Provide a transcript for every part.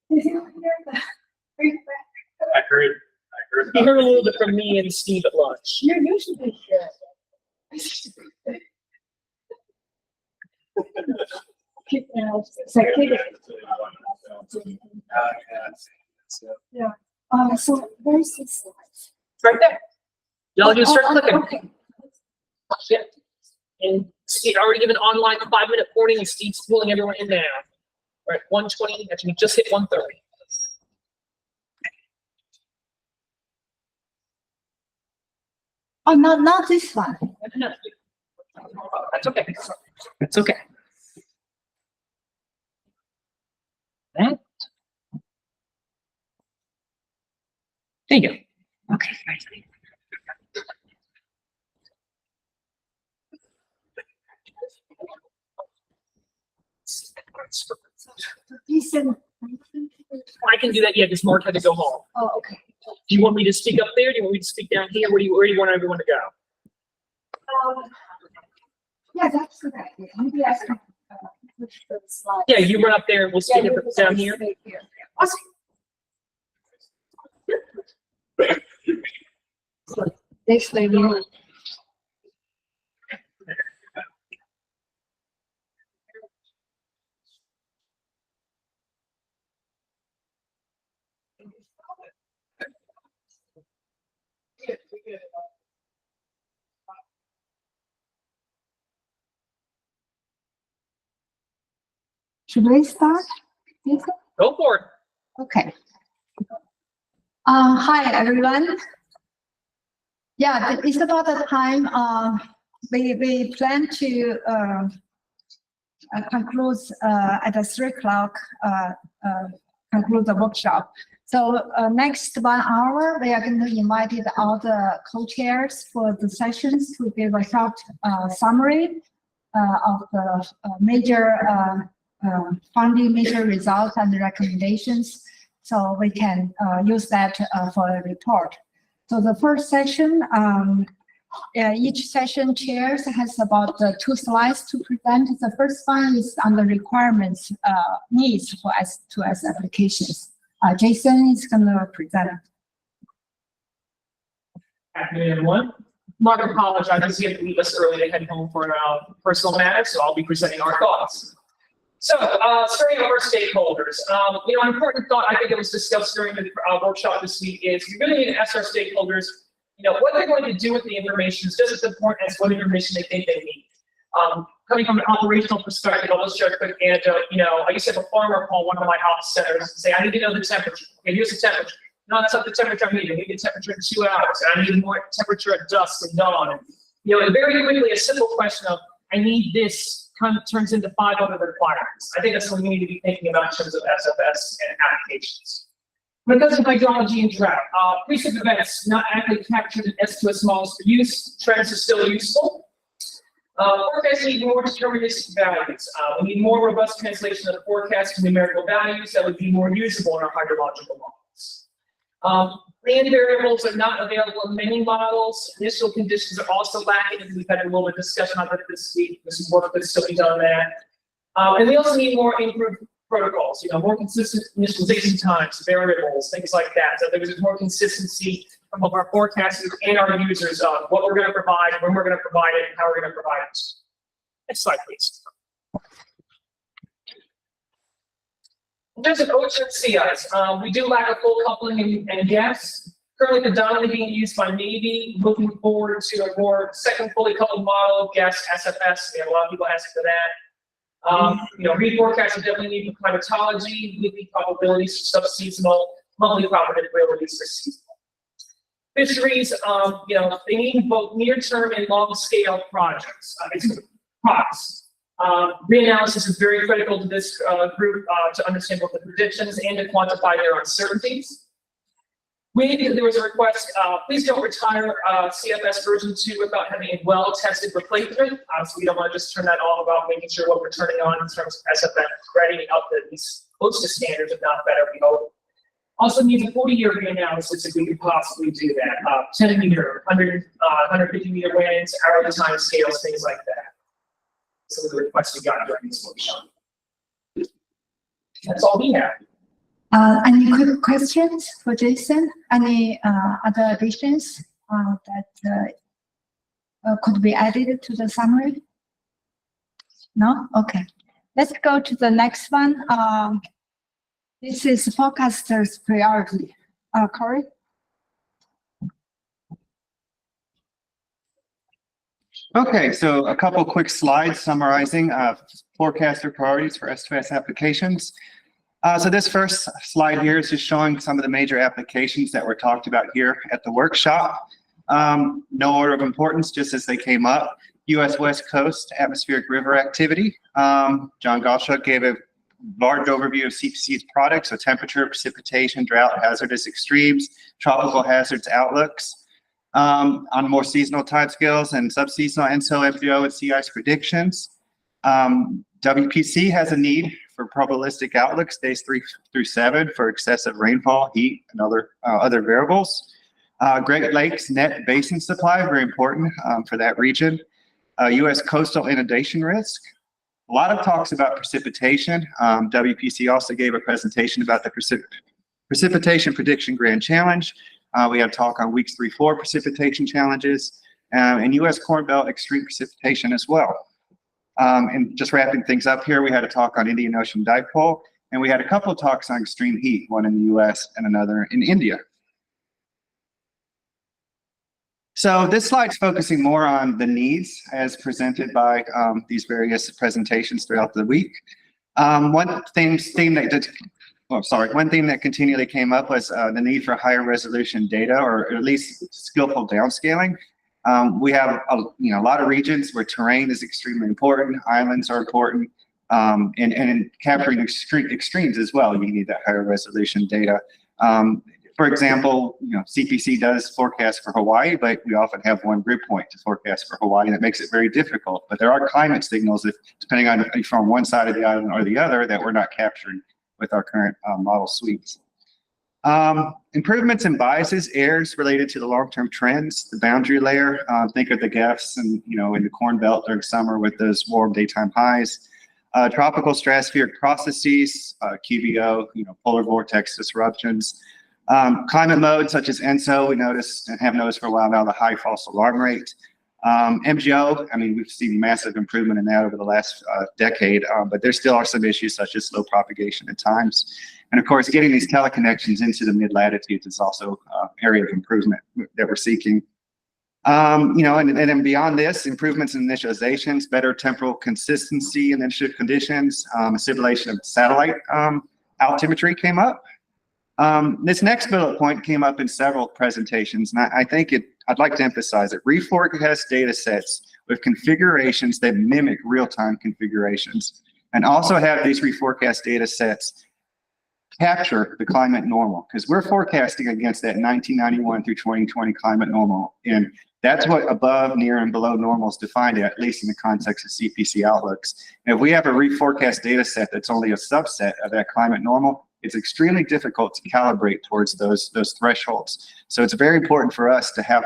Did you hear that? I heard. You heard a little bit from me and Steve at lunch. You're usually here. Yeah. So where's the slides? It's right there. Y'all just start clicking. Okay. Yeah. And Steve already given online 5-minute warning, and Steve's pulling everyone in now. We're at 120. Actually, we just hit 130. Oh, not this one. No. That's okay. That's okay. That. There you go. Okay. I can do that. Yeah, just Mark had to go home. Oh, okay. Do you want me to speak up there? Do you want me to speak down here? Where do you want everyone to go? Yeah, that's a good idea. Maybe I can push the slide. Yeah, you run up there and we'll speak up down here. Awesome. Thanks, lady. Should we start? Go for it. Okay. Hi, everyone. Yeah, it's about the time we plan to conclude at 3 o'clock, conclude the workshop. So next 1 hour, we are going to invite all the co-chairs for the sessions to give a short summary of the major funding, major results and recommendations, so we can use that for a report. So the first session, each session chairs has about 2 slides to present. The first one is on the requirements needs for S2S applications. Jieshun is going to present. Afternoon, everyone. Mark apologizes. He had to leave us early to head home for personal matters, so I'll be presenting our thoughts. So, starting with our stakeholders, an important thought I think that was discussed during the workshop this week is we really need to ask our stakeholders, what they're going to do with the information is just as important as what information they think they need. Coming from an operational perspective, I'll just share a quick anecdote. I used to have a farmer call one of my office centers and say, I need to know the temperature. Okay, here's the temperature. No, that's not the temperature I need. I need the temperature in 2 hours. And I need more temperature at dusk and dawn. And very quickly, a simple question of, I need this, turns into 5 other requirements. I think that's what we need to be thinking about in terms of SFS and applications. When it comes to hydrology and drought, recent events not accurately captured in S2S models for use. Trends are still useful. Forecasts need more deterministic values. We need more robust translation of the forecast to numerical values that would be more usable in our hydrological models. Land variables are not available in many models. Initial conditions are also lacking, and we've had a little bit of discussion on that this week. There's some work that's still being done on that. And we also need more improved protocols, more consistent initialization times, variables, things like that. So there was more consistency from both our forecasters and our users on what we're going to provide, when we're going to provide it, and how we're going to provide it. Next slide, please. In terms of ocean sea ice, we do lack a full coupling and gas. Currently predominantly being used by Navy. Looking forward to a more second fully coupled model, gas SFS. We have a lot of people asking for that. Reforecast are definitely need for climatology, weekly probabilities for subseasonal, monthly probabilities for seasonal. Fisheries, they need both near-term and long-scale projects. Reanalysis is very critical to this group to understand both the predictions and to quantify their uncertainties. There was a request, please don't retire CFS version 2 without having a well-tested replacement. So we don't want to just turn that off about making sure what we're turning on in terms of SFS ready up to at least close to standards, if not better, we hope. Also needs a 40-year reanalysis if we could possibly do that. 10 meter, 150 meter winds, hourly time scales, things like that. Some of the requests we got during this workshop. That's all we have. Any quick questions for Jason? Any other additions that could be added to the summary? No? Okay. Let's go to the next one. This is forecaster's priority. Cory? Okay, so a couple quick slides summarizing forecaster priorities for S2S applications. So this first slide here is just showing some of the major applications that were talked about here at the workshop. No order of importance, just as they came up. U.S. West Coast atmospheric river activity. John Gottschalk gave a large overview of CPC's products, so temperature, precipitation, drought, hazardous extremes, tropical hazards outlooks. On more seasonal timescales and subseasonal ENSO, FGO, and sea ice predictions. WPC has a need for probabilistic outlooks, days 3 through 7, for excessive rainfall, heat, and other variables. Great Lakes net basin supply, very important for that region. U.S. coastal inundation risk. A lot of talks about precipitation. WPC also gave a presentation about the Precipitation Prediction Grand Challenge. We had a talk on weeks 3-4 precipitation challenges, and U.S. Corn Belt extreme precipitation as well. And just wrapping things up here, we had a talk on Indian Ocean dipole, and we had a couple of talks on extreme heat, one in the U.S. and another in India. So this slide's focusing more on the needs as presented by these various presentations throughout the week. One theme that continually came up was the need for higher resolution data, or at least skillful downscaling. We have a lot of regions where terrain is extremely important, islands are important, and in capturing extremes as well, you need that higher resolution data. For example, CPC does forecast for Hawaii, but we often have one grid point to forecast for Hawaii, and it makes it very difficult. But there are climate signals, depending on if you're on one side of the island or the other, that we're not capturing with our current model suites. Improvements in biases, errors related to the long-term trends, the boundary layer. Think of the gaps and in the Corn Belt during summer with those warm daytime highs. Tropical stratospheric processes, QBO, polar vortex disruptions. Climate modes such as ENSO, we noticed and have noticed for a while now the high false alarm rate. MGO, we've seen massive improvement in that over the last decade, but there still are some issues such as slow propagation at times. And of course, getting these teleconnections into the mid-latitudes is also an area of improvement that we're seeking. And then beyond this, improvements in initializations, better temporal consistency in initial conditions, assimilation of satellite altimetry came up. This next bullet point came up in several presentations, and I think I'd like to emphasize it. Reforecast data sets with configurations that mimic real-time configurations, and also have these reforecast data sets capture the climate normal, because we're forecasting against that 1991 through 2020 climate normal, and that's what above, near, and below normal is defined at least in the context of CPC outlooks. And if we have a reforecast data set that's only a subset of that climate normal, it's extremely difficult to calibrate towards those thresholds. So it's very important for us to have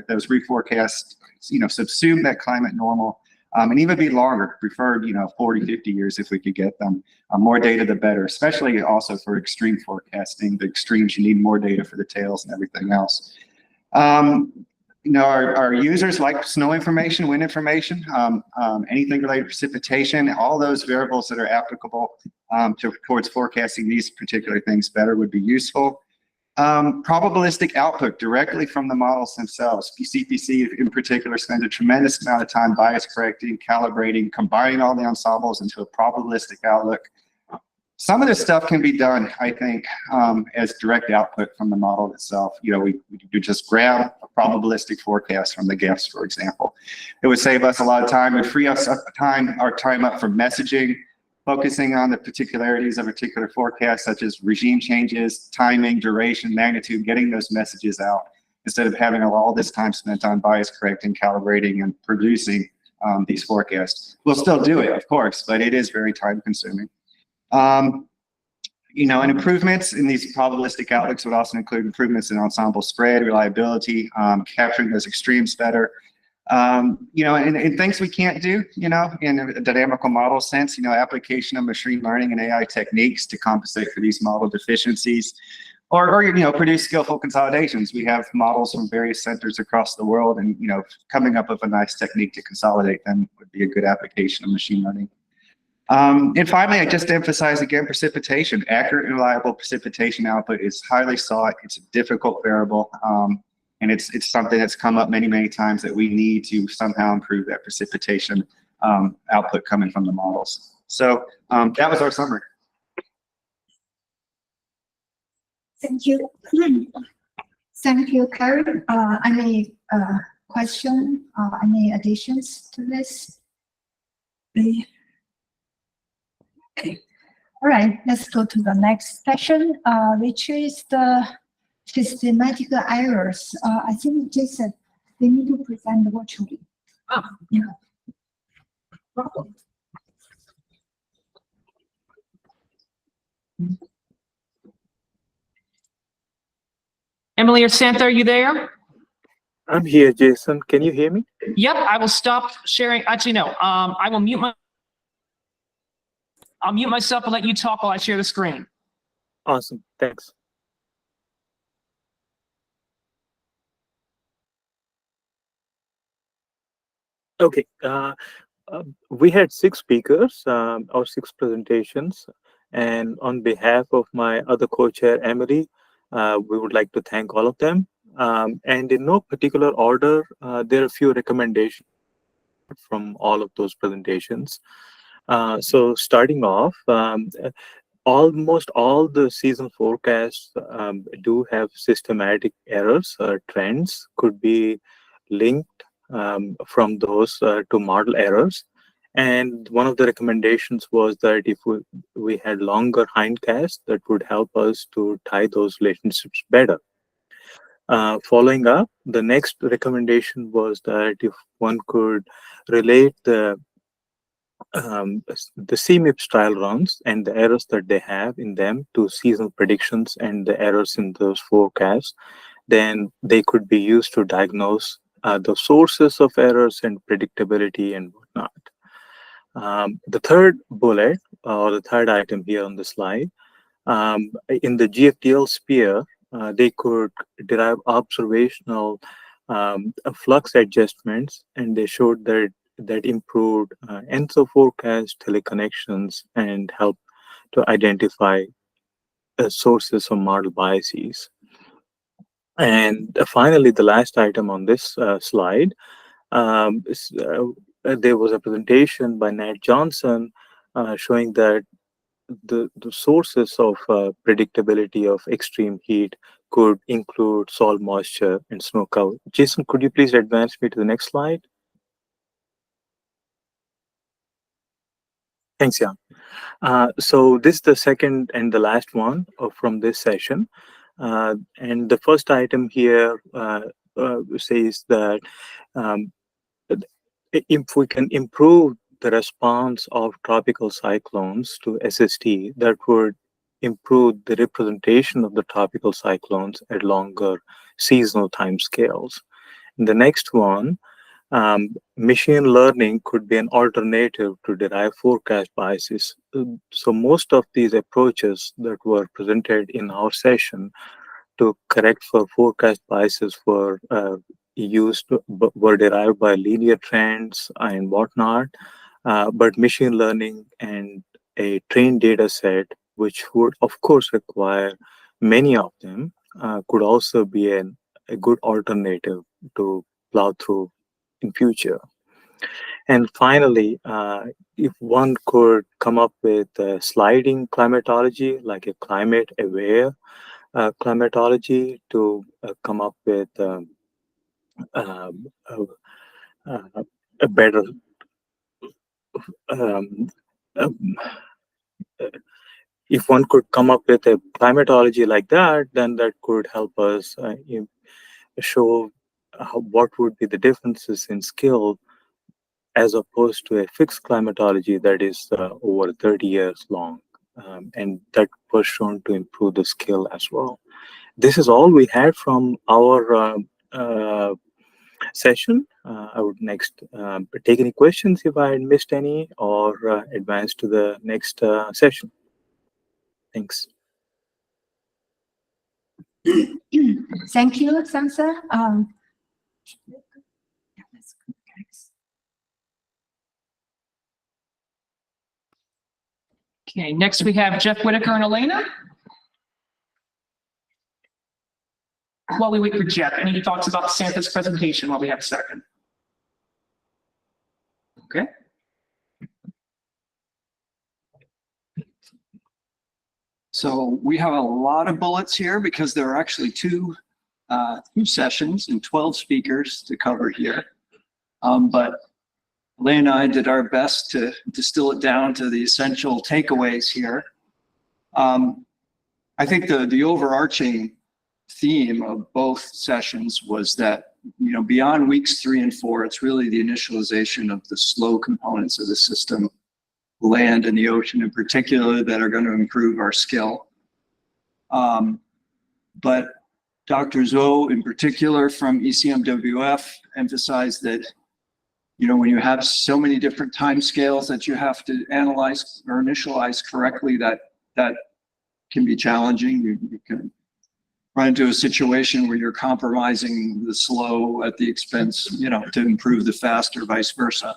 those reforecasts, subsume that climate normal, and even be longer, preferred, 40, 50 years if we could get them. More data, the better, especially also for extreme forecasting. The extremes, you need more data for the tails and everything else. Our users like snow information, wind information, anything related to precipitation, all those variables that are applicable towards forecasting these particular things better would be useful. Probabilistic output directly from the models themselves. CPC in particular spends a tremendous amount of time bias correcting, calibrating, combining all the ensembles into a probabilistic outlook. Some of this stuff can be done, I think, as direct output from the model itself. We could just grab a probabilistic forecast from the GEFs, for example. It would save us a lot of time. It would free us up our time up for messaging, focusing on the particularities of a particular forecast, such as regime changes, timing, duration, magnitude, getting those messages out, instead of having all this time spent on bias correcting, calibrating, and producing these forecasts. We'll still do it, of course, but it is very time consuming. And improvements in these probabilistic outlooks would also include improvements in ensemble spread, reliability, capturing those extremes better. And things we can't do, in a dynamical model sense, application of machine learning and AI techniques to compensate for these model deficiencies, or produce skillful consolidations. We have models from various centers across the world, and coming up with a nice technique to consolidate them would be a good application of machine learning. And finally, I just emphasize again, precipitation. Accurate and reliable precipitation output is highly sought. It's a difficult variable, and it's something that's come up many, many times that we need to somehow improve that precipitation output coming from the models. So that was our summary. Thank you. Thank you, Cory. Any question, any additions to this? Okay. All right, let's go to the next session, which is the systematic errors. I think Jason, they need to present virtually. Oh. Yeah. Emily or Santha, are you there? I'm here, Jason. Can you hear me? Yep, I will stop sharing. Actually, no. I will I'll mute myself and let you talk while I share the screen. Awesome, thanks. Okay, we had 6 speakers or 6 presentations, and on behalf of my other co-chair, Emily, we would like to thank all of them. And in no particular order, there are a few recommendations from all of those presentations. So starting off, almost all the season forecasts do have systematic errors. Trends could be linked from those to model errors. And one of the recommendations was that if we had longer hindcasts, that would help us to tie those relationships better. Following up, the next recommendation was that if one could relate the CMIPS trial runs and the errors that they have in them to seasonal predictions and the errors in those forecasts, then they could be used to diagnose the sources of errors and predictability and whatnot. The third bullet, or the third item here on the slide, in the GFDL sphere, they could derive observational flux adjustments, and they showed that improved ENSO forecast, teleconnections, and help to identify sources of model biases. And finally, the last item on this slide, there was a presentation by Nat Johnson showing that the sources of predictability of extreme heat could include soil moisture and snow cover. Jason, could you please advance me to the next slide? Thanks, Jan. So this is the second and the last one from this session. And the first item here says that if we can improve the response of tropical cyclones to SST, that would improve the representation of the tropical cyclones at longer seasonal timescales. The next one, machine learning could be an alternative to derive forecast biases. So most of these approaches that were presented in our session to correct for forecast biases were derived by linear trends and whatnot, but machine learning and a trained data set, which would of course require many of them, could also be a good alternative to plow through in future. And finally, if one could come up with a sliding climatology, like a climate-aware climatology, to come up with a better if one could come up with a climatology like that, then that could help us show what would be the differences in skill as opposed to a fixed climatology that is over 30 years long. And that was shown to improve the skill as well. This is all we had from our session. I would next take any questions if I missed any, or advance to the next session. Thanks. Thank you, Santha. Okay, next we have Jeff Whitaker and Elena. While we wait for Jeff, any thoughts about Santha's presentation while we have a second? Okay. So we have a lot of bullets here because there are actually two sessions and 12 speakers to cover here. But Elena and I did our best to distill it down to the essential takeaways here. I think the overarching theme of both sessions was that, you know, beyond weeks 3 and 4, it's really the initialization of the slow components of the system, land and the ocean in particular, that are going to improve our skill. But Dr. Zhou in particular from ECMWF emphasized that, you know, when you have so many different timescales that you have to analyze or initialize correctly, that can be challenging. You can run into a situation where you're compromising the slow at the expense, you know, to improve the fast or vice versa.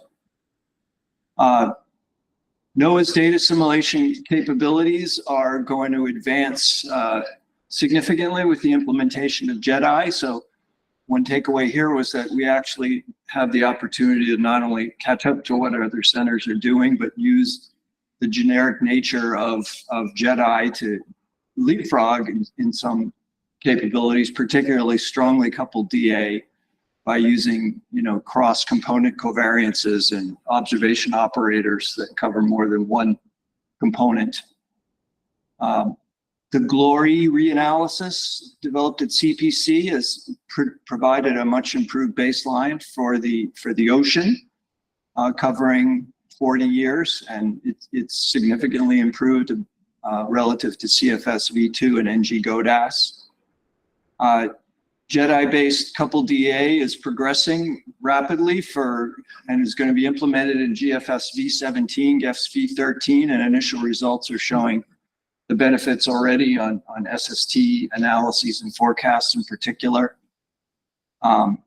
NOAA's data assimilation capabilities are going to advance significantly with the implementation of JEDI. So one takeaway here was that we actually have the opportunity to not only catch up to what other centers are doing, but use the generic nature of JEDI to leapfrog in some capabilities, particularly strongly coupled DA, by using, you know, cross-component covariances and observation operators that cover more than one component. The GLORY reanalysis developed at CPC has provided a much improved baseline for the ocean, covering 40 years, and it's significantly improved relative to CFS V2 and NG GODAS. JEDI-based coupled DA is progressing rapidly and is going to be implemented in GFS V17, GFS V13, and initial results are showing the benefits already on SST analyses and forecasts in particular. At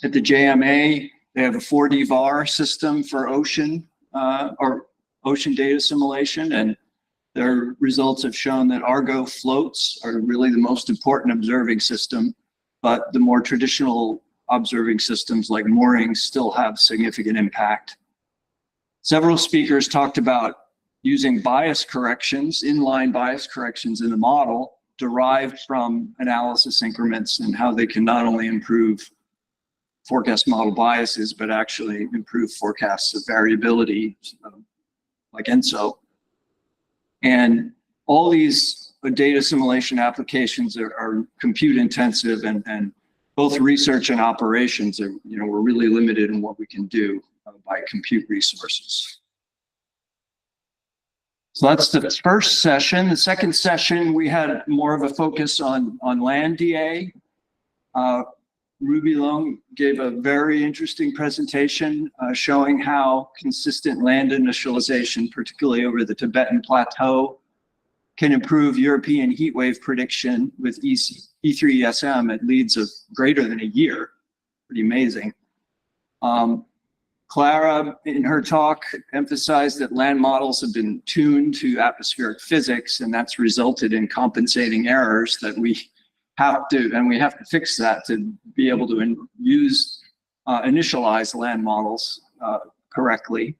the JMA, they have a 4D VAR system for ocean or ocean data assimilation, and their results have shown that Argo floats are really the most important observing system, but the more traditional observing systems like moorings still have significant impact. Several speakers talked about using bias corrections, inline bias corrections in the model derived from analysis increments, and how they can not only improve forecast model biases, but actually improve forecasts of variability, like ENSO. And all these data assimilation applications are compute intensive, and both research and operations are, you know, we're really limited in what we can do by compute resources. So that's the first session. The second session, we had more of a focus on land DA. Ruby Long gave a very interesting presentation showing how consistent land initialization, particularly over the Tibetan Plateau, can improve European heat wave prediction with E3ESM at leads of greater than a year. Pretty amazing. Clara, in her talk, emphasized that land models have been tuned to atmospheric physics, and that's resulted in compensating errors that we have to fix that to be able to initialize land models correctly.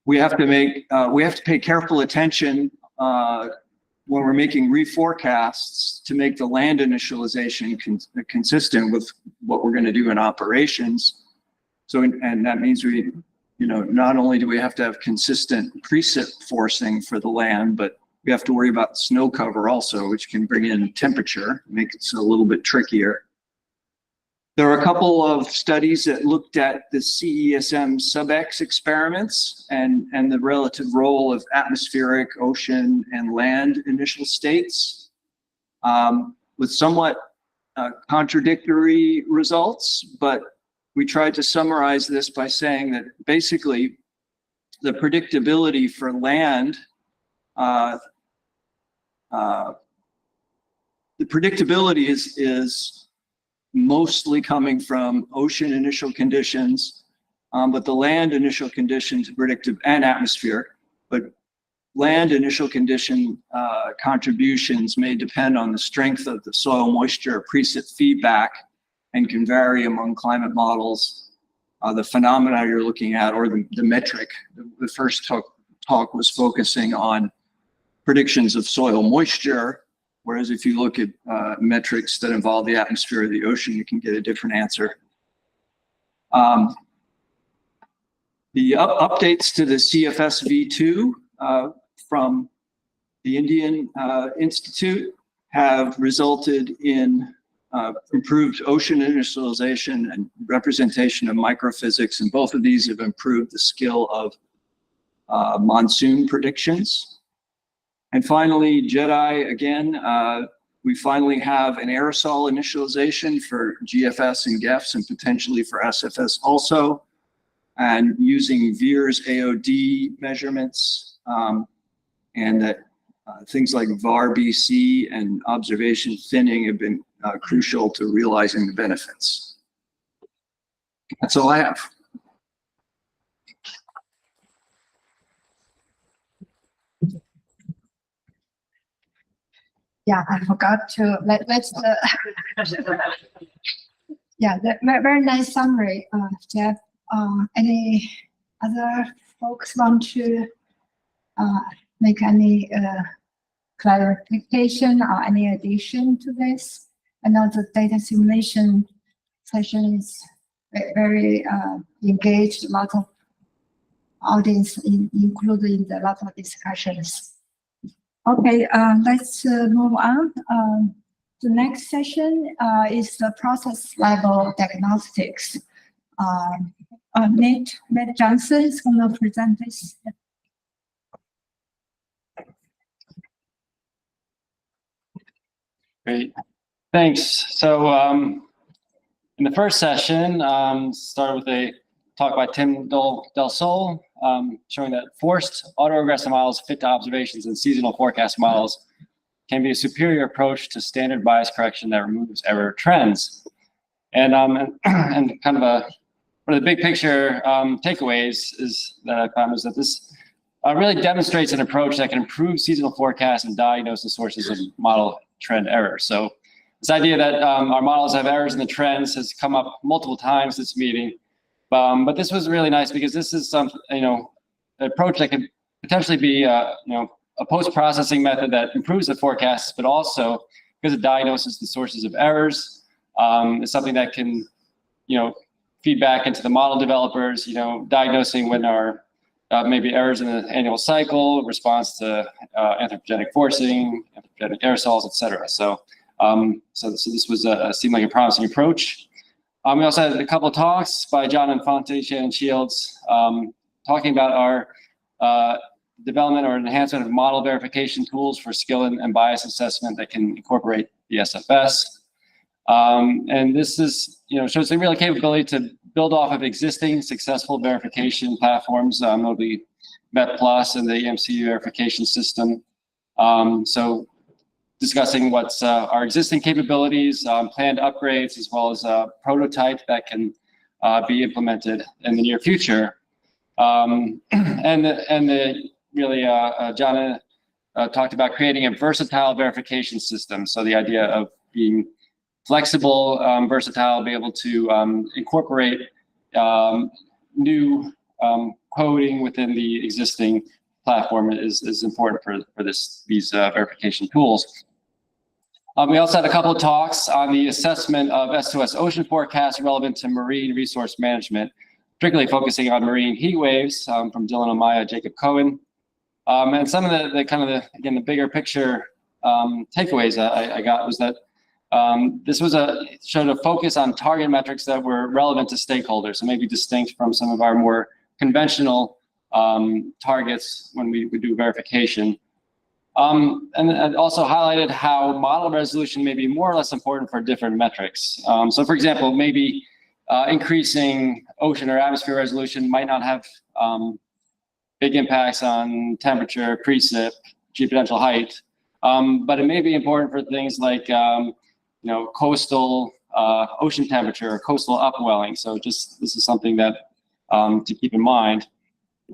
We have to pay careful attention when we're making reforecasts to make the land initialization consistent with what we're going to do in operations. So, and that means we, you know, not only do we have to have consistent precip forcing for the land, but we have to worry about snow cover also, which can bring in temperature, make it a little bit trickier. There are a couple of studies that looked at the CESM sub-X experiments and the relative role of atmospheric, ocean, and land initial states. With somewhat contradictory results, but we tried to summarize this by saying that basically the predictability for land, the predictability is mostly coming from ocean initial conditions, but the land initial conditions predictive and atmosphere, but land initial condition contributions may depend on the strength of the soil moisture precip feedback and can vary among climate models. The phenomena you're looking at, or the metric. The first talk was focusing on predictions of soil moisture, whereas if you look at metrics that involve the atmosphere or the ocean, you can get a different answer. The updates to the CFS V2 from the Indian Institute have resulted in improved ocean initialization and representation of microphysics, and both of these have improved the skill of monsoon predictions. And finally, JEDI, again, we finally have an aerosol initialization for GFS and GEFS and potentially for SFS also, and using VIIRS AOD measurements, and that things like VAR-BC and observation thinning have been crucial to realizing the benefits. That's all I have. Yeah, I forgot to let's yeah, very nice summary, Jeff. Any other folks want to make any clarification or any addition to this? I know the data simulation session is very engaged, a lot of audience included in a lot of discussions. Okay, let's move on. The next session is the process level diagnostics. Nate Johnson is going to present this. Great, thanks. So in the first session, started with a talk by Tim Del Sol, showing that forced autoregressive models fit to observations and seasonal forecast models can be a superior approach to standard bias correction that removes error trends. And kind of one of the big picture takeaways is that I found is that this really demonstrates an approach that can improve seasonal forecasts and diagnose the sources of model trend error. So this idea that our models have errors in the trends has come up multiple times this meeting. But this was really nice because this is some, an approach that could potentially be, a post-processing method that improves the forecasts, but also because it diagnoses the sources of errors, is something that can, feed back into the model developers, diagnosing when our maybe errors in the annual cycle, response to anthropogenic forcing, anthropogenic aerosols, et cetera. So this was seemed like a promising approach. We also had a couple of talks by John Infante, Shannon Shields, talking about our development or enhancement of model verification tools for skill and bias assessment that can incorporate the SFS. And this is, shows a real capability to build off of existing successful verification platforms, notably MET+ and the EMC verification system. So discussing what's our existing capabilities, planned upgrades, as well as a prototype that can be implemented in the near future. John talked about creating a versatile verification system. So the idea of being flexible, versatile, be able to incorporate new coding within the existing platform is important for these verification tools. We also had a couple of talks on the assessment of S2S ocean forecasts relevant to marine resource management, particularly focusing on marine heat waves from Dylan Amaya, Jacob Cohen. And some of the bigger picture takeaways I got was that this showed a focus on target metrics that were relevant to stakeholders, so maybe distinct from some of our more conventional targets when we do verification. And it also highlighted how model resolution may be more or less important for different metrics. So for example, maybe increasing ocean or atmosphere resolution might not have big impacts on temperature, precip, geopotential height, but it may be important for things like coastal ocean temperature or coastal upwelling. So this is something that to keep in mind.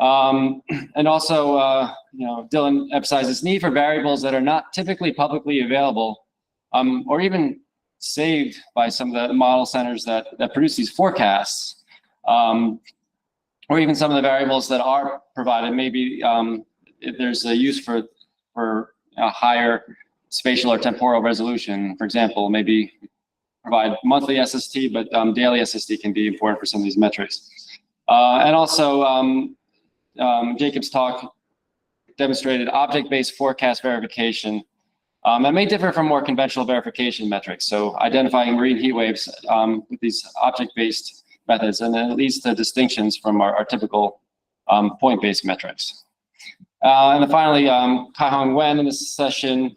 And also, Dylan emphasizes need for variables that are not typically publicly available, or even saved by some of the model centers that produce these forecasts, or even some of the variables that are provided. Maybe if there's a use for a higher spatial or temporal resolution. For example, maybe provide monthly SST, but daily SST can be important for some of these metrics. And also, Jacob's talk demonstrated object-based forecast verification. That may differ from more conventional verification metrics. So identifying marine heat waves with these object-based methods, and then it leads to distinctions from our typical point-based metrics. And then finally, Kai-Hong Wen in this session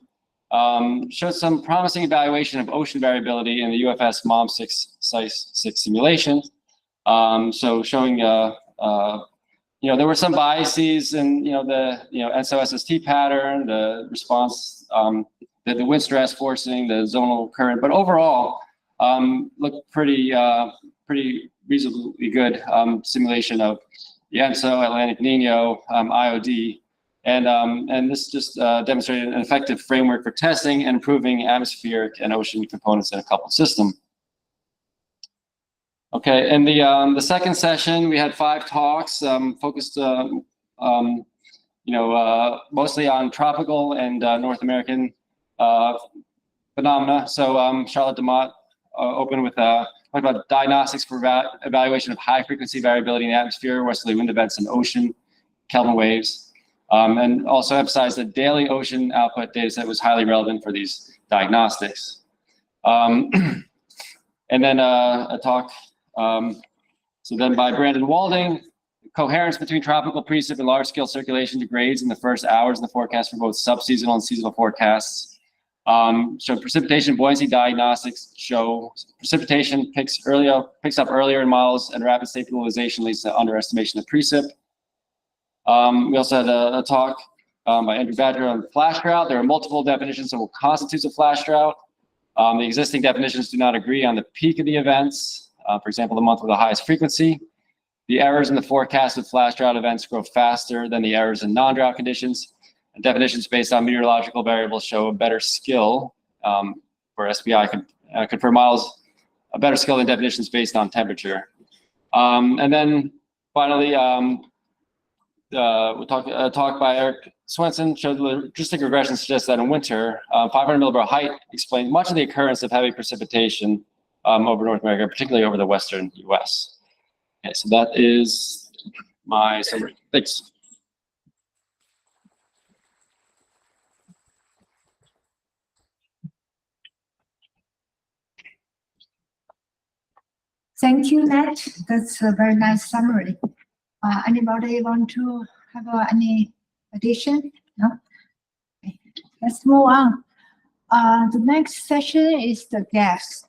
showed some promising evaluation of ocean variability in the UFS MOM6 SICE simulation. So showing, there were some biases in, the, NSO-SST pattern, the response, the wind stress forcing, the zonal current, but overall, looked pretty reasonably good simulation of the ENSO, Atlantic Nino, IOD. And this just demonstrated an effective framework for testing and improving atmospheric and ocean components in a coupled system. Okay, in the second session, we had 5 talks focused, mostly on tropical and North American phenomena. So Charlotte DeMott opened with talking about diagnostics for evaluation of high frequency variability in the atmosphere, westerly wind events, and ocean Kelvin waves. And also emphasized that daily ocean output data set was highly relevant for these diagnostics. And then a talk, so then by Brandon Walding, coherence between tropical precip and large-scale circulation degrades in the first hours in the forecast for both subseasonal and seasonal forecasts. Showed precipitation buoyancy diagnostics show precipitation picks up earlier in models, and rapid stabilization leads to underestimation of precip. We also had a talk by Andrew Badger on flash drought. There are multiple definitions of what constitutes a flash drought. The existing definitions do not agree on the peak of the events. For example, the month with the highest frequency. The errors in the forecast of flash drought events grow faster than the errors in non-drought conditions. And definitions based on meteorological variables show a better skill for SPI confer models, a better skill than definitions based on temperature. And then finally, we'll talk by Eric Swenson showed the logistic regression suggests that in winter, 500 millibrow height explains much of the occurrence of heavy precipitation over North America, particularly over the western US. Okay, so that is my summary. Thanks. Thank you, Nat. That's a very nice summary. Anybody want to have any addition? No? Okay. Let's move on. The next session is the gas.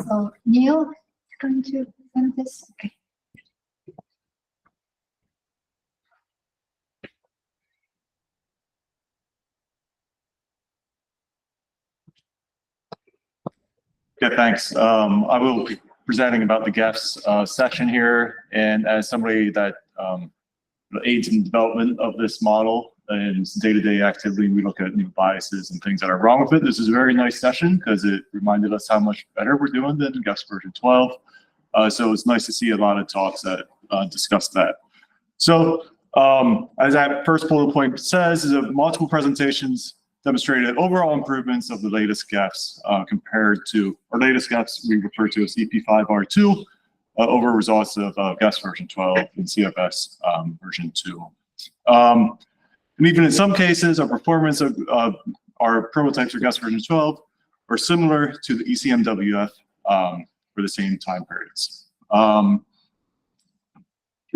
So Neil is going to present this. Okay. Yeah, thanks. I will be presenting about the GEFS section here, and as somebody that aids in development of this model and day-to-day activity, we look at new biases and things that are wrong with it. This is a very nice session because it reminded us how much better we're doing than GEFS version 12. So it's nice to see a lot of talks that discuss that. So as that first bullet point says, is that multiple presentations demonstrated overall improvements of the latest GEFS compared to our latest GEFS we refer to as EP5R2 over results of GEFS version 12 and CFS version 2. And even in some cases, our performance of our prototypes for GEFS version 12 are similar to the ECMWF for the same time periods.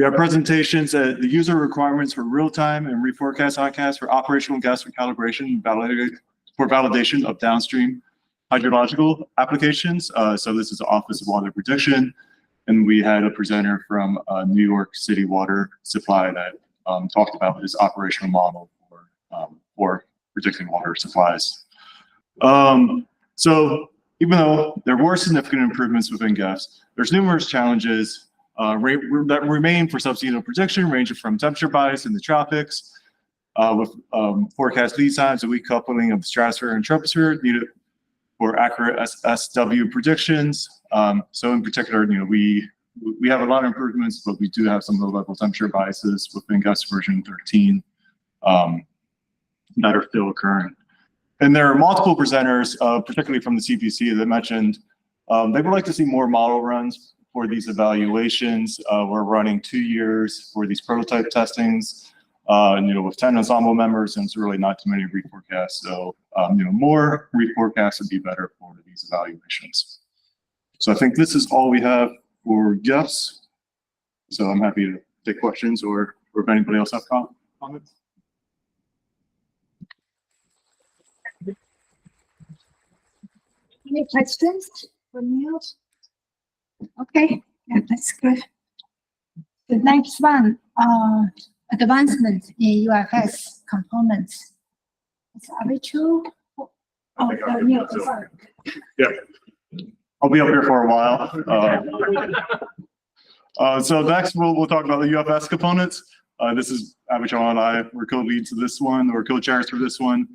We have presentations at the user requirements for real-time and reforecast forecast for operational gas recalibration for validation of downstream hydrological applications. So this is the Office of Water Prediction. And we had a presenter from New York City Water Supply that talked about his operational model for predicting water supplies. So even though there were significant improvements within GEFS, there's numerous challenges that remain for subseasonal prediction, ranging from temperature bias in the tropics, with forecast lead times and weak coupling of the stratosphere and troposphere needed for accurate SW predictions. So in particular, we have a lot of improvements, but we do have some low-level temperature biases within GEFS version 13 that are still occurring. And there are multiple presenters, particularly from the CPC, that mentioned they would like to see more model runs for these evaluations. We're running 2 years for these prototype testings, with 10 ensemble members, and it's really not too many reforecasts. So, more reforecasts would be better for these evaluations. So I think this is all we have for GEFS. So I'm happy to take questions or if anybody else have comments. Any questions for Neil? Okay, yeah, that's good. The next one, advancement in UFS components. It's Avichal. Neil, sorry. Yeah, I'll be up here for a while. So next we'll talk about the UFS components. This is Avichal and I. We're co-leads to this one, or co-chairs for this one.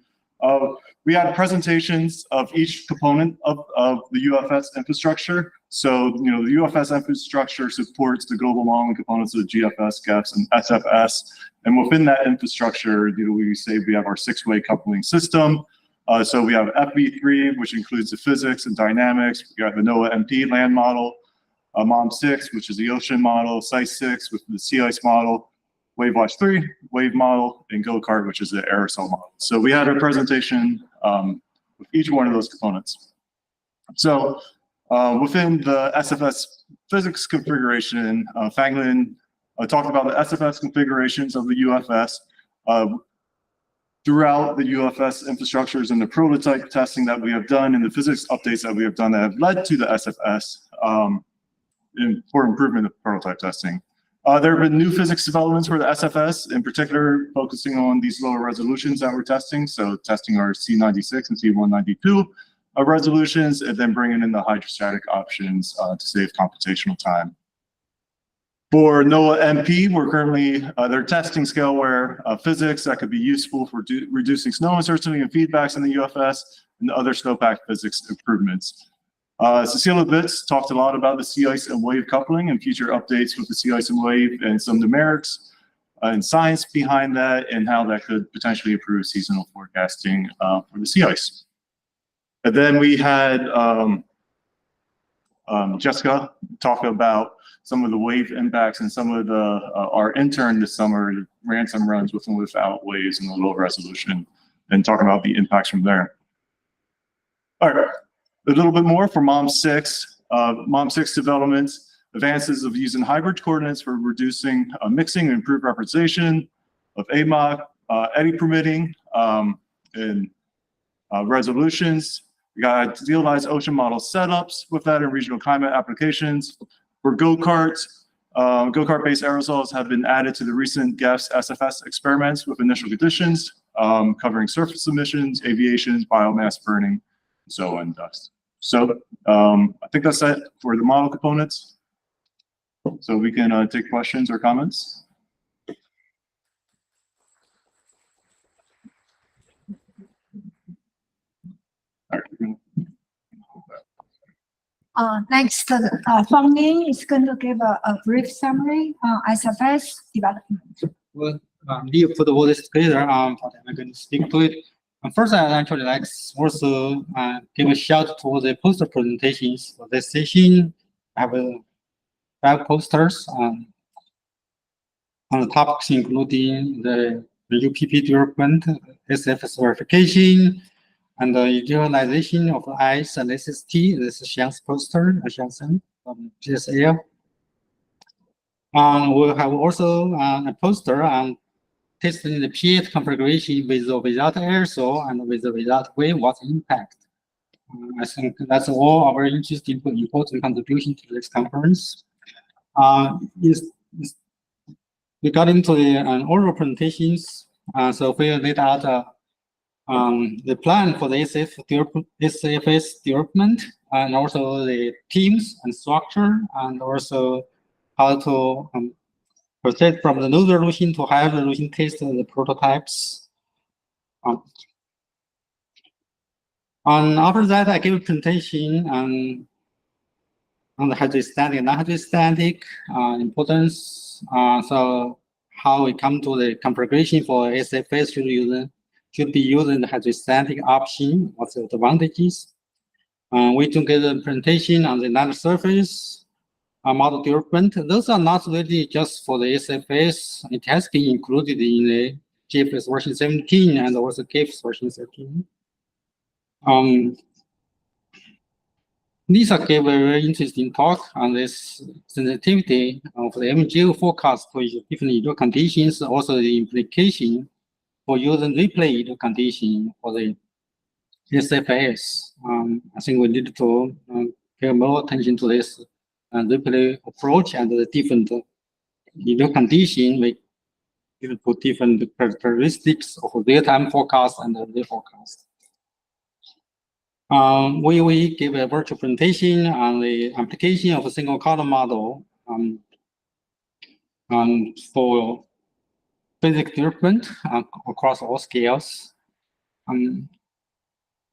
We had presentations of each component of the UFS infrastructure. So, the UFS infrastructure supports the global modeling components of GFS, GEFS, and SFS. And within that infrastructure, we say we have our 6-way coupling system. So we have FV3, which includes the physics and dynamics. We got the NOAA MP land model, MOM6, which is the ocean model, SICE6 with the sea ice model, WaveWatch 3, wave model, and GoCart, which is the aerosol model. So we had a presentation with each one of those components. So within the SFS physics configuration, Fanglin talked about the SFS configurations of the UFS. Throughout the UFS infrastructures and the prototype testing that we have done and the physics updates that we have done that have led to the SFS for improvement of prototype testing. There have been new physics developments for the SFS, in particular focusing on these lower resolutions that we're testing. So testing our C96 and C192 resolutions, and then bringing in the hydrostatic options to save computational time. For NOAA MP, we're currently, they're testing scaleware physics that could be useful for reducing snow uncertainty and feedbacks in the UFS and other snowpack physics improvements. Cecilia Bitz talked a lot about the sea ice and wave coupling and future updates with the sea ice and wave and some numerics and science behind that and how that could potentially improve seasonal forecasting for the sea ice. And then we had Jessica talk about some of the wave impacts and some of the, our intern this summer ran some runs with and without waves in the low resolution and talking about the impacts from there. All right. A little bit more for MOM6. MOM6 developments, advances of using hybrid coordinates for reducing mixing and improved representation of AMOC, eddy permitting, and resolutions. We got idealized ocean model setups with that in regional climate applications. For go-karts, go-kart-based aerosols have been added to the recent GEFS SFS experiments with initial conditions, covering surface emissions, aviation, biomass burning, and so on dust. So I think that's it for the model components. So we can take questions or comments. All right. Next, Fanglin is going to give a brief summary on SFS development. Well, Neil put all this together. I'm going to speak to it. First, I'd actually like also give a shout to the poster presentations for this session. I have 5 posters on the topics, including the UPP development, SFS verification, and the utilization of ice and SST. This is Xiang's poster, Xiang from GSL. We have also a poster on testing the pH configuration with or without aerosol and with or without wave water impact. I think that's all our interesting important contribution to this conference. Regarding to the oral presentations, so we laid out the plan for the SFS development, and also the teams and structure, and also how to proceed from the low resolution to high resolution test the prototypes. And after that, I gave a presentation on the hydrostatic and non-hydrostatic importance. So how we come to the configuration for SFS should be using the hydrostatic option. What's the advantages? We took a presentation on the land surface model development. Those are not really just for the SFS. It has been included in the GFS version 17 and also GFS version 13. Lisa gave a very interesting talk on this sensitivity of the MGO forecast for different indoor conditions, also the implication for using replay indoor condition for the SFS. I think we need to pay more attention to this replay approach and the different indoor condition with different characteristics of real-time forecast and the forecast. We give a virtual presentation on the application of a single column model for physics development across all scales. And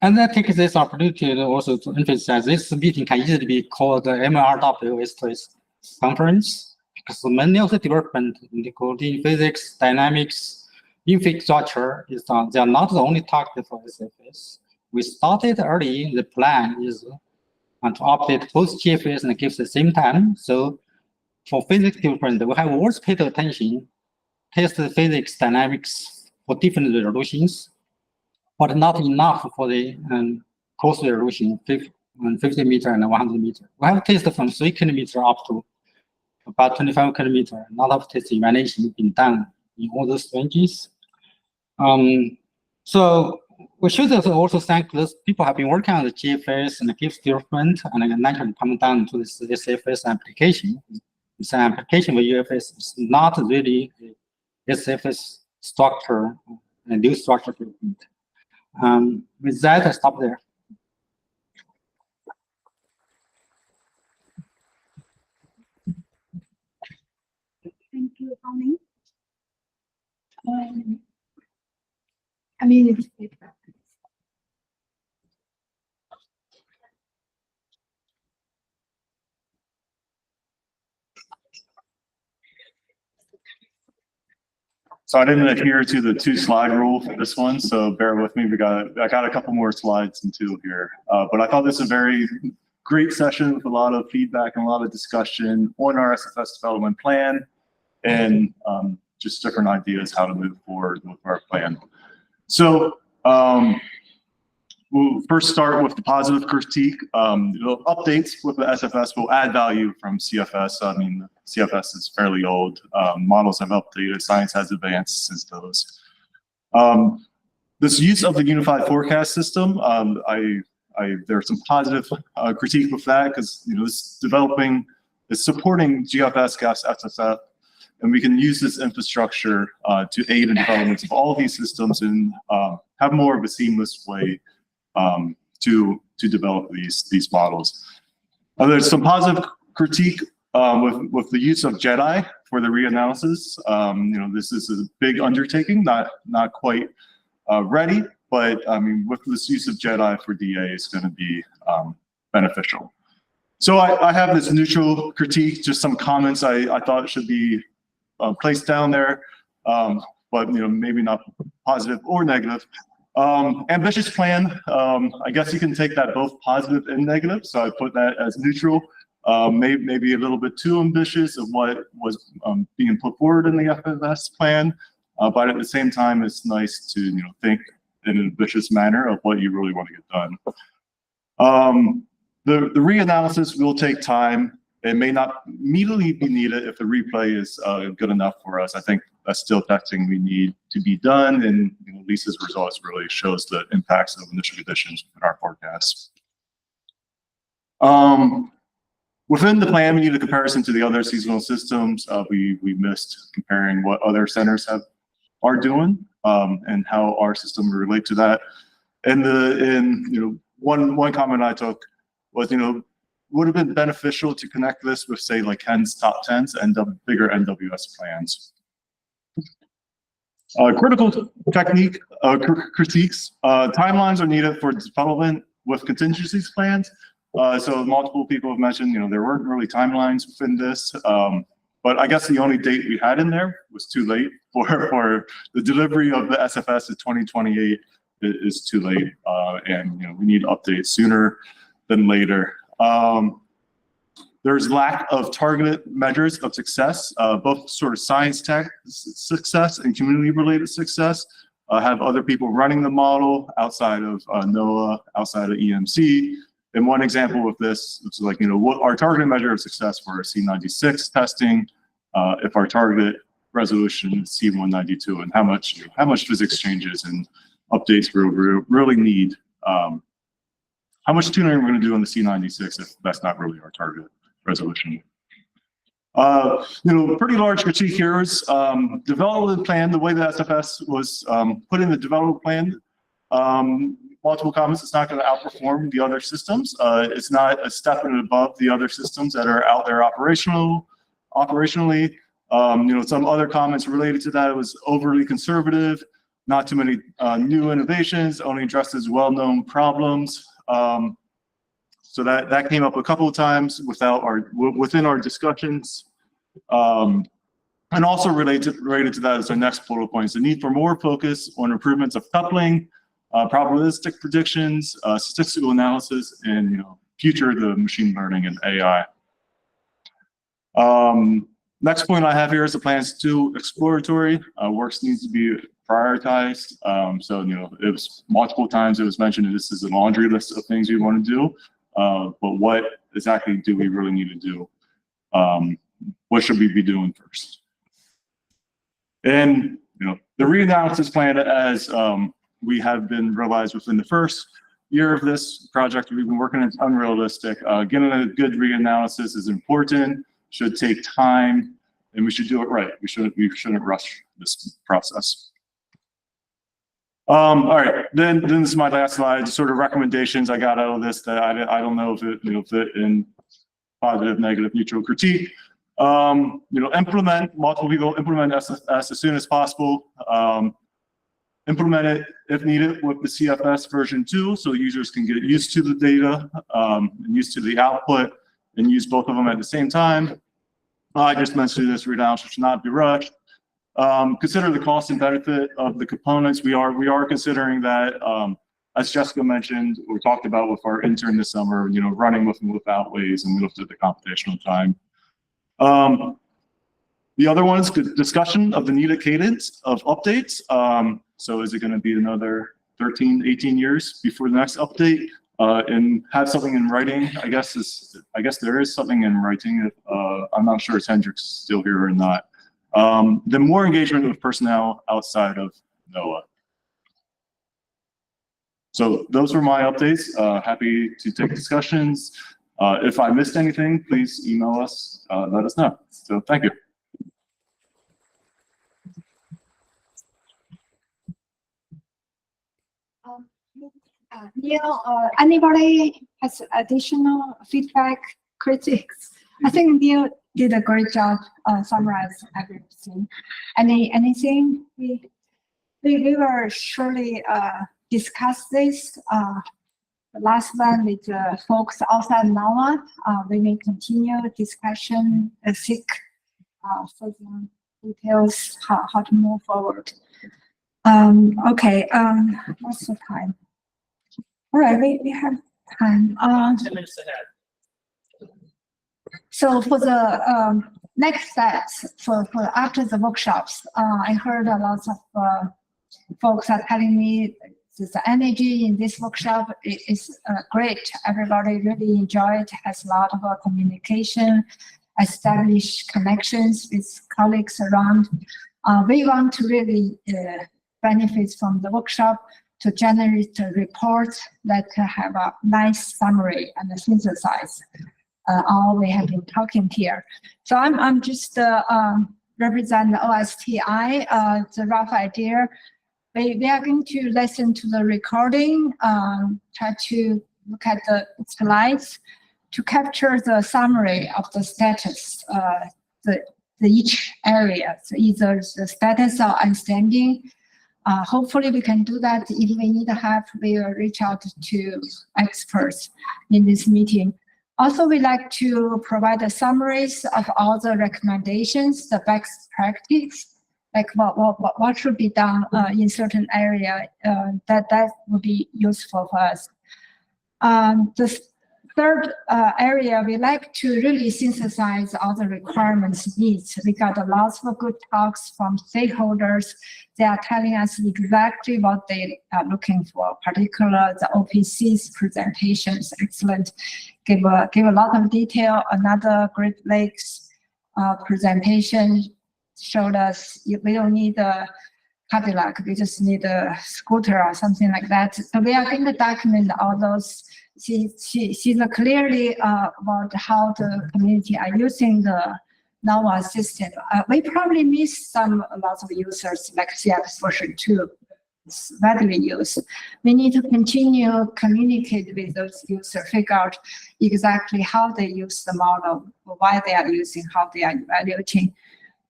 I take this opportunity also to emphasize this meeting can easily be called the MRW S2S conference, because many of the development, including physics, dynamics, infrastructure, they are not the only target for SFS. We started early. The plan is to update both GFS and GIFs at the same time. So for physics development, we have always paid attention, test the physics dynamics for different resolutions, but not enough for the close resolution, 50 meter and 100 meter. We have tested from 3 kilometer up to about 25 kilometer. A lot of test evaluation has been done in all those ranges. So we should also thank those people who have been working on the GFS and the GIFs development, and naturally come down to this SFS application. It's an application with UFS. It's not really a SFS structure, a new structure development. With that, I stop there. Thank you, Tommy. I mean, So I didn't adhere to the 2-slide rule for this one, so bear with me. I got a couple more slides into here, but I thought this was a very great session with a lot of feedback and a lot of discussion on our SFS development plan and just different ideas how to move forward with our plan. So we'll first start with the positive critique. Updates with the SFS will add value from CFS. I mean, CFS is fairly old. Models have updated. Science has advanced since those. This use of the unified forecast system, there's some positive critique with that because it's supporting GFS, GAFS, SFF, and we can use this infrastructure to aid in development of all of these systems and have more of a seamless way to develop these models. There's some positive critique with the use of JEDI for the reanalysis. This is a big undertaking, not quite ready, but I mean, with this use of JEDI for DA, it's going to be beneficial. So I have this neutral critique, just some comments I thought should be placed down there, but maybe not positive or negative. Ambitious plan, I guess you can take that both positive and negative, so I put that as neutral. Maybe a little bit too ambitious of what was being put forward in the FFS plan, but at the same time, it's nice to think in an ambitious manner of what you really want to get done. The reanalysis will take time, It may not immediately be needed if the replay is good enough for us. I think that's still testing we need to be done, and Lisa's results really shows the impacts of initial conditions in our forecasts. Within the plan, we need a comparison to the other seasonal systems. We missed comparing what other centers are doing and how our system will relate to that. And one comment I took was, would have been beneficial to connect this with, say, like Ken's top 10s and the bigger NWS plans. Critical technique critiques. Timelines are needed for development with contingencies plans. So multiple people have mentioned, there weren't really timelines within this, but I guess the only date we had in there was too late for the delivery of the SFS in 2028 is too late, and we need updates sooner than later. There's lack of targeted measures of success, both sort of science tech success and community related success. Have other people running the model outside of NOAA, outside of EMC. And one example of this is like, what our targeted measure of success for C96 testing, if our target resolution is C192, and how much physics changes and updates we really need. How much tuning are we going to do on the C96 if that's not really our target resolution? Pretty large critique here is development plan. The way the SFS was put in the development plan. Multiple comments, it's not going to outperform the other systems. It's not a step above the other systems that are out there operationally. Some other comments related to that, it was overly conservative, not too many new innovations, only addresses well-known problems. So that came up a couple of times within our discussions. And also related to that is our next bullet points, the need for more focus on improvements of coupling, probabilistic predictions, statistical analysis, and future the machine learning and AI. Next point I have here is the plans to exploratory. Works needs to be prioritized. So it was multiple times it was mentioned that this is a laundry list of things we want to do, but what exactly do we really need to do? What should we be doing first? And the reanalysis plan, as we have been realized within the first year of this project we've been working, it's unrealistic. Getting a good reanalysis is important, should take time, and we should do it right. We shouldn't rush this process. All right, then this is my last slide, sort of recommendations I got out of this that I don't know if it fit in positive, negative, neutral critique. Implement multiple people, implement SFS as soon as possible. Implement it if needed with the CFS version 2, so users can get used to the data and used to the output and use both of them at the same time. I just mentioned this reanalysis should not be rushed. Consider the cost and benefit of the components. We are considering that, as Jessica mentioned, we talked about with our intern this summer, running with and without ways, and we looked at the computational time. The other one is discussion of the needed cadence of updates. So is it going to be another 13, 18 years before the next update? And have something in writing. I guess there is something in writing. I'm not sure if Hendrik's still here or not. The more engagement with personnel outside of NOAA. So those were my updates. Happy to take discussions. If I missed anything, please email us, let us know. So thank you. Neil, anybody has additional feedback, critics? I think Neil did a great job summarizing everything. Anything we will surely discuss this. The last one with folks outside NOAA. We may continue discussion, seek further details how to move forward. Okay. What's the time? All right, we have time. 10 minutes ahead. So for the next steps for after the workshops, I heard a lot of folks are telling me the energy in this workshop is great. Everybody really enjoyed it, has a lot of communication, established connections with colleagues around. We want to really benefit from the workshop to generate a report that have a nice summary and synthesize all we have been talking here. So I'm just represent the OSTI, the rough idea. We are going to listen to the recording, try to look at the slides to capture the summary of the status, the each area, so either the status or understanding. Hopefully we can do that. If we need help, we will reach out to experts in this meeting. Also, we like to provide the summaries of all the recommendations, the best practice, like what should be done in certain area, that would be useful for us. The third area, we like to really synthesize all the requirements needs. We got a lot of good talks from stakeholders. They are telling us exactly what they are looking for, particularly the OPC's presentations, excellent. Give a lot of detail. Another Great Lakes presentation showed us we don't need a Cadillac, we just need a scooter or something like that. So we are going to document all those. See clearly about how the community are using the NOAA system. We probably miss lots of users like CX version 2. It's widely used. We need to continue communicate with those users, figure out exactly how they use the model, why they are using, how they are evaluating.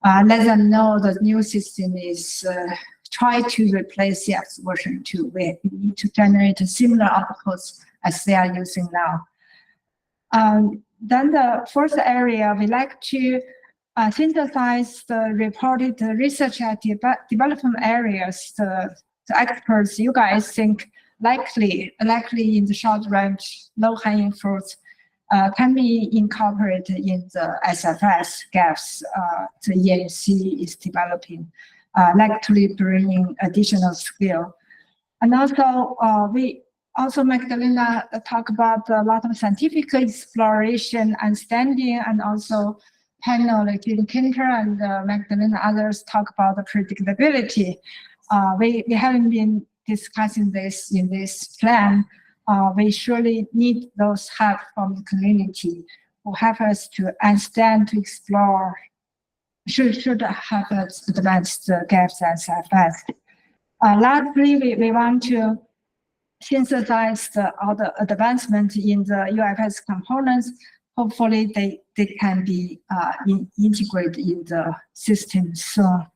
Let them know the new system is try to replace CX version 2. We need to generate similar outputs as they are using now. Then the fourth area, we like to synthesize the reported research and development areas. The experts, you guys think likely in the short range, low-hanging fruits can be incorporated in the SFS gaps the ENC is developing, likely bringing additional skill. And also, Magdalena talk about a lot of scientific exploration and understanding, and also panel like Jim Kinter and Magdalena, others talk about the predictability. We haven't been discussing this in this plan. We surely need those help from the community who help us to understand, to explore, should help us advance the gaps as fast. Lastly, we want to synthesize all the advancement in the UFS components. Hopefully they can be integrated in the system soon.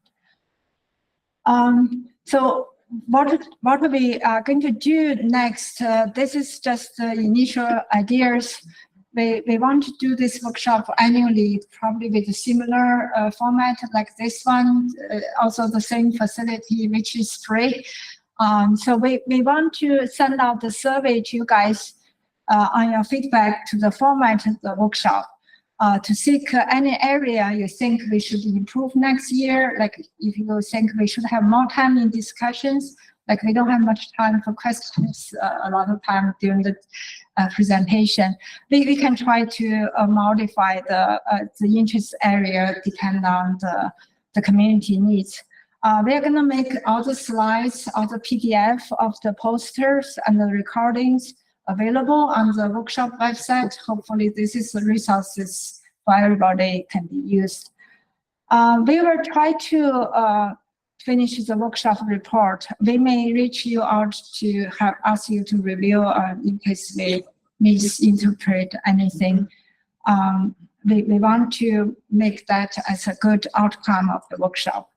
So what we are going to do next, this is just the initial ideas. We want to do this workshop annually, probably with a similar format like this one, also the same facility, which is free. So we want to send out the survey to you guys on your feedback to the format of the workshop to seek any area you think we should improve next year. Like if you think we should have more time in discussions, like we don't have much time for questions, a lot of time during the presentation. We can try to modify the interest area depending on the community needs. We are going to make all the slides, all the PDF of the posters and the recordings available on the workshop website. Hopefully this is the resources for everybody can be used. We will try to finish the workshop report. We may reach you out to ask you to review in case we misinterpret anything. We want to make that as a good outcome of the workshop.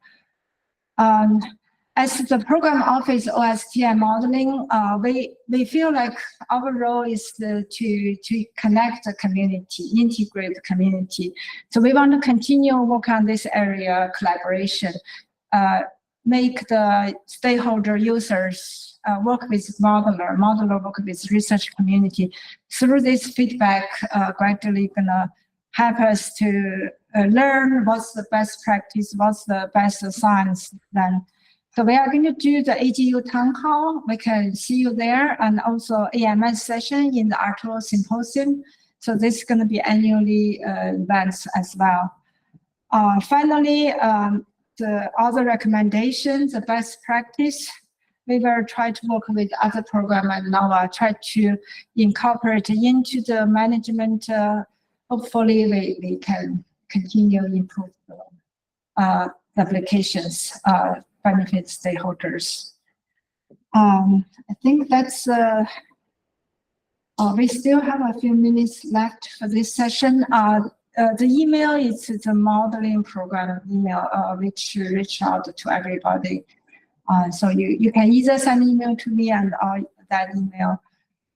As the program office OSTI modeling, we feel like our role is to connect the community, integrate the community. So we want to continue work on this area collaboration, make the stakeholder users work with modeler work with research community. Through this feedback, gradually gonna help us to learn what's the best practice, what's the best science, then So we are going to do the AGU town hall. We can see you there, and also AMS session in the Arturo Symposium. So this is going to be annually events as well. Finally, the other recommendations, the best practice, we will try to work with other program and NOAA, try to incorporate into the management. Hopefully, we can continue improve the applications, benefit stakeholders. I think that's, we still have a few minutes left for this session. The email is the modeling program email, which reach out to everybody. So you can either send email to me and that email.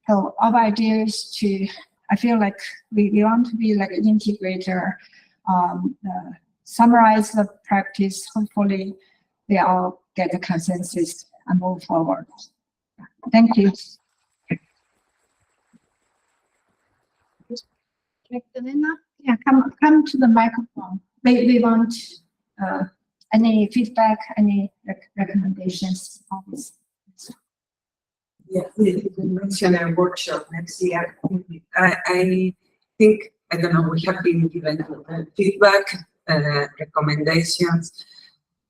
So our idea is to, I feel like we want to be like an integrator, summarize the practice. Hopefully we all get a consensus and move forward. Thank you. Elena, yeah, come to the microphone. We want any feedback, any recommendations on this. Yeah, you mentioned a workshop next year. I think, I don't know, we have been given feedback, recommendations.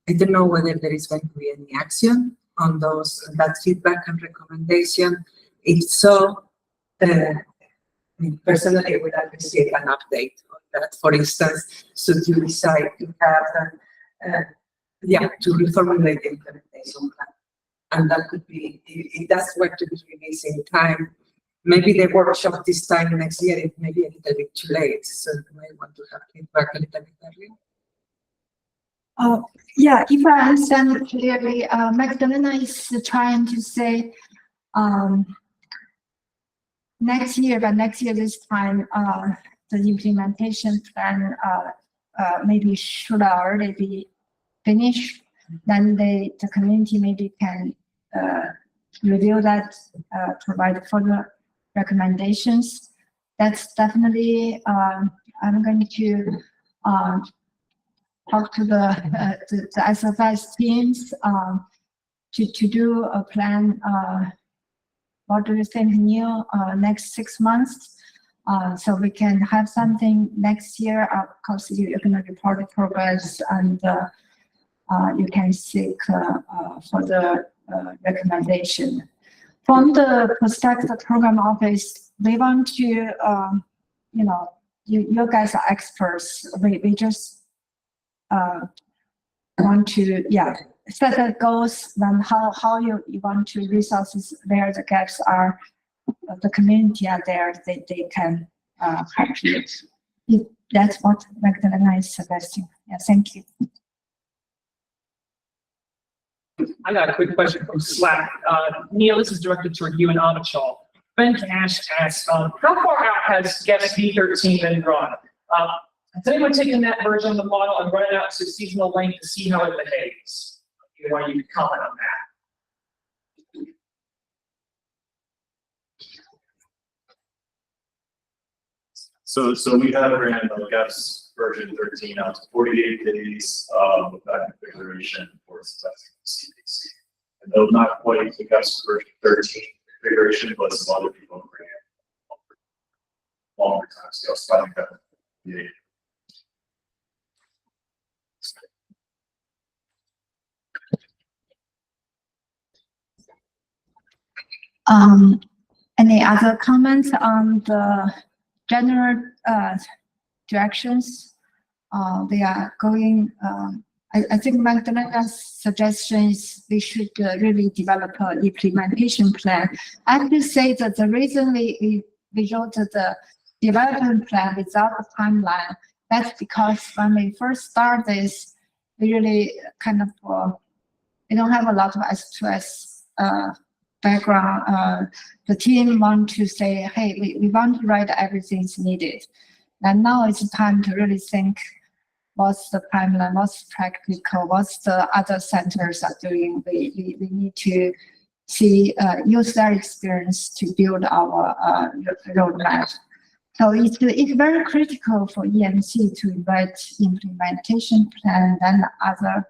I don't know whether there is going to be any action on that feedback and recommendation. If so, personally, I would appreciate an update on that. For instance, should you decide to have, to reformulate the implementation plan? And that could be, if that's what to be released in time, maybe the workshop this time next year, it may be a little bit too late. So you might want to have feedback a little bit earlier. Yeah, if I understand clearly, Magdalena is trying to say next year, but next year this time, the implementation plan maybe should already be finished. Then the community maybe can review that, provide further recommendations. That's definitely, I'm going to talk to the SFS teams to do a plan. What do you think, Neil, next 6 months? So we can have something next year. Of course, you're going to report the progress, and you can seek for the recommendation. From the perspective of the program office, we want to, you know, you guys are experts. We just want to, set the goals, then how you want to resources where the gaps are, the community are there, they can help you. If that's what Magdalena is suggesting. Yeah, thank you. I got a quick question from Slack. Neil, this is directed toward you and Avichal. Ben Cash asks, how far out has GFS V13 been run? Has anyone taken that version of the model and run it out to seasonal length to see how it behaves? Why you can comment on that. So we have ran the GFS version 13 out to 48 days with that configuration for testing CDC. And though not quite the GFS version 13 configuration, but some other people ran longer time scales, starting at 48. Any other comments on the general directions they are going? I think Magdalena's suggestion is we should really develop an implementation plan. I have to say that the reason we wrote the development plan without a timeline, that's because when we first start this, we really kind of, we don't have a lot of S2S background. The team want to say, hey, we want to write everything's needed. And now it's time to really think what's the timeline, what's practical, what's the other centers are doing. We need to see, use their experience to build our roadmap. So it's very critical for EMC to write implementation plan and other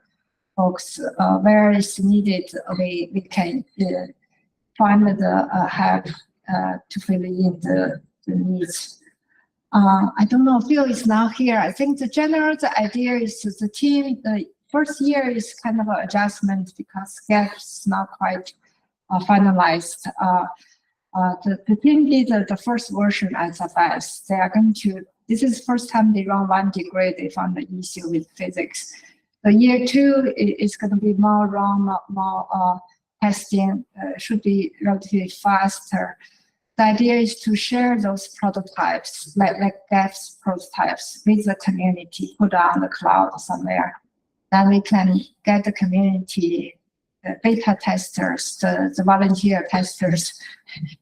folks, where it's needed, we can find the help to fill in the needs. I don't know, Phil is not here. I think the idea is the team, the first year is kind of an adjustment because gaps not quite finalized. The team did the first version SFS. They are going to, this is the first time they run 1 degree, they found the issue with physics. The year 2 is going to be more testing, should be relatively faster. The idea is to share those prototypes, like GAPS prototypes, with the community, put on the cloud somewhere. Then we can get the community, the beta testers, the volunteer testers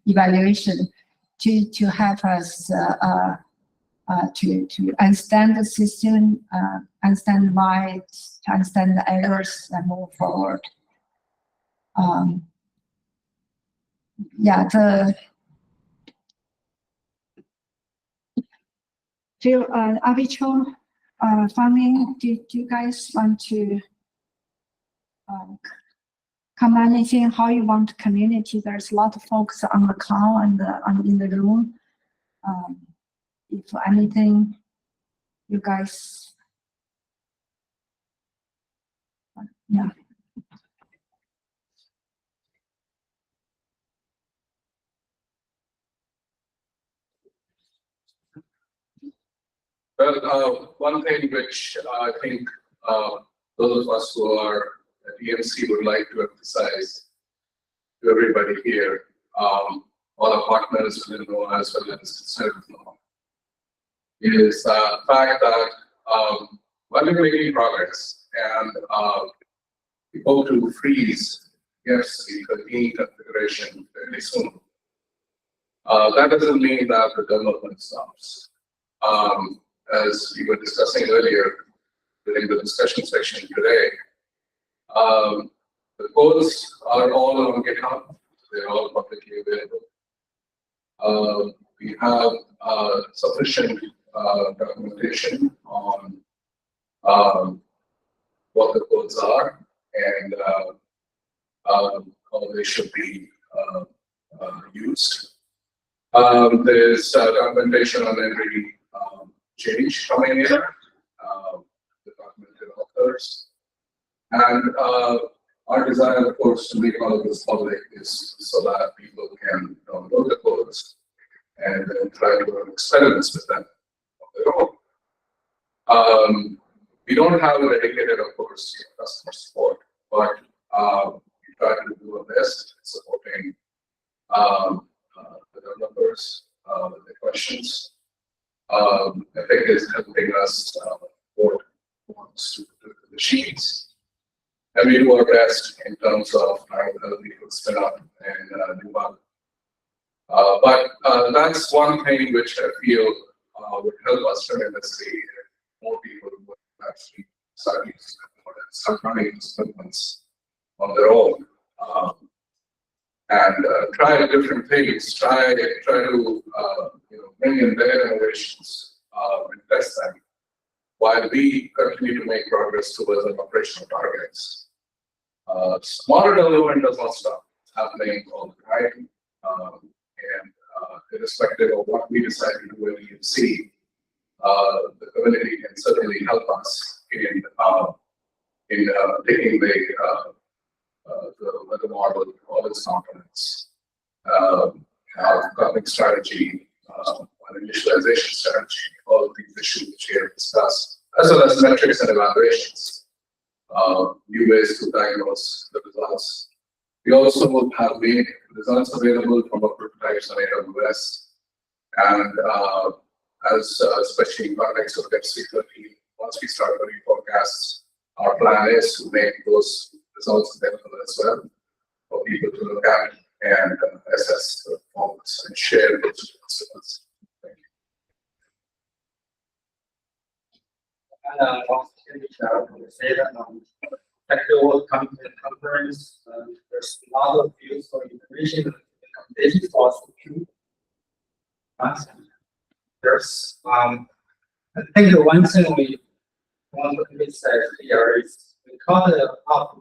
evaluation to help us to understand the system, understand why, to understand the errors and move forward. Yeah, Phil, Avichal, Fanglin, do you guys want to comment anything, how you want the community? There's a lot of folks on the call and in the room. If anything, you guys, yeah. Well, one thing which I think those of us who are at EMC would like to emphasize to everybody here, all our partners within NOAA as well as concerned NOAA, is the fact that while we're making progress and we hope to freeze GFC 13 configuration very soon, that doesn't mean that the development stops. As we were discussing earlier during the discussion section today, the codes are all on GitHub. They're all publicly available. We have sufficient documentation on what the codes are and how they should be used. There's documentation on every change coming in, the documented authors. And our desire, of course, to make all of this public is so that people can download the codes and then try to run experiments with them on their own. We don't have a dedicated, of course, customer support, but we try to do our best supporting the developers with their questions. I think is helping us support wants to do the machines. And we do our best in terms of trying to help people spin up and debug. But that's one thing which I feel would help us tremendously if more people would actually start running experiments on their own and try different things. Try to bring in their innovations and test them, while we continue to make progress towards our operational targets. Smaller development does not stop. It's happening all the time. And irrespective of what we decide to do at EMC, the community can certainly help us in taking the weather model, all its components, our coping strategy, our initialization strategy, all of these issues which we have discussed, as well as metrics and evaluations, new ways to diagnose the results. We also have made results available from our prototypes on AWS, and especially in context of FC13, once we start running forecasts, our plan is to make those results available as well for people to look at and assess the performance and share those results. Thank you. Say that at the World Conference, there's a lot of views for information and recommendations for us to do. There's, I think the one thing we want to say here is we we call it up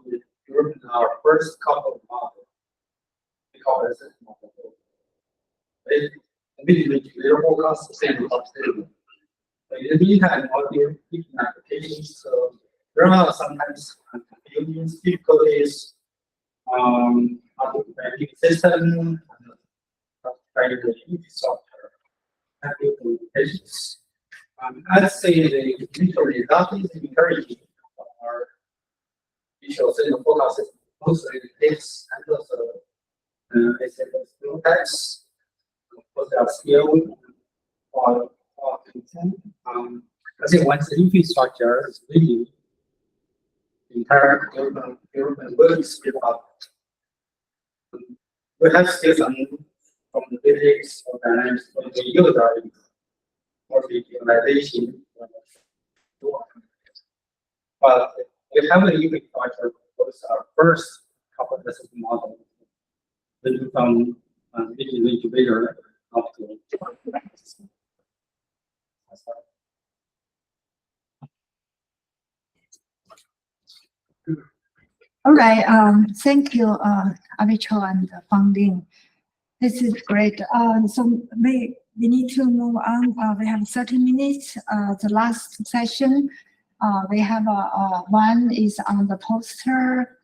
during our first couple of models. We call it a model. It immediately forecast the same obstacle. But in the meantime, all the different applications, so there are sometimes confusions, difficulties, system, the software applications. I'd say the initial result is encouraging. Our initial signal forecast is mostly takes and also SFS tags, for scale or content. I think once the infrastructure is ready, the entire development works without. We have still some from the physics or dynamics for the user for the utilization. But we have a unique factor for our first couple of model. Then from incubator up to. All right, thank you, Avichal and Fanglin. This is great. So we need to move on. We have 30 minutes. The last session, we have one is on the poster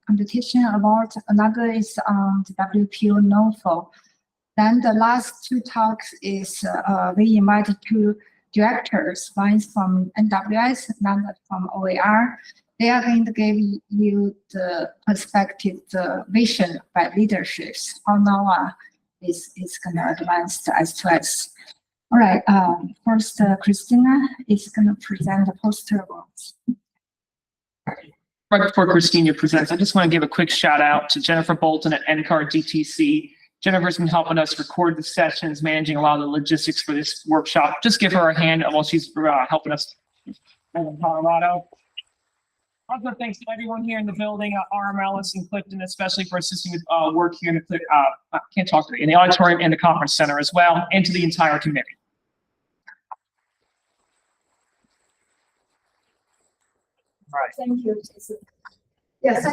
competition award. Another is on the WPO NOFO. Then the last two talks is we invited two directors. One is from NWS, another from OER. They are going to give you the perspective, the vision by leaderships, how NOAA is going to advance the S2S. All right, first, Christina is going to present the poster awards. Right before Christina presents, I just want to give a quick shout out to Jennifer Bolton at NCAR DTC. Jennifer's been helping us record the sessions, managing a lot of the logistics for this workshop. Just give her a hand while she's helping us in Colorado. Also, thanks to everyone here in the building, RMLS and Clifton, especially for assisting with work here in the in the auditorium and the conference center as well, and to the entire committee. All right. Thank you. Yes.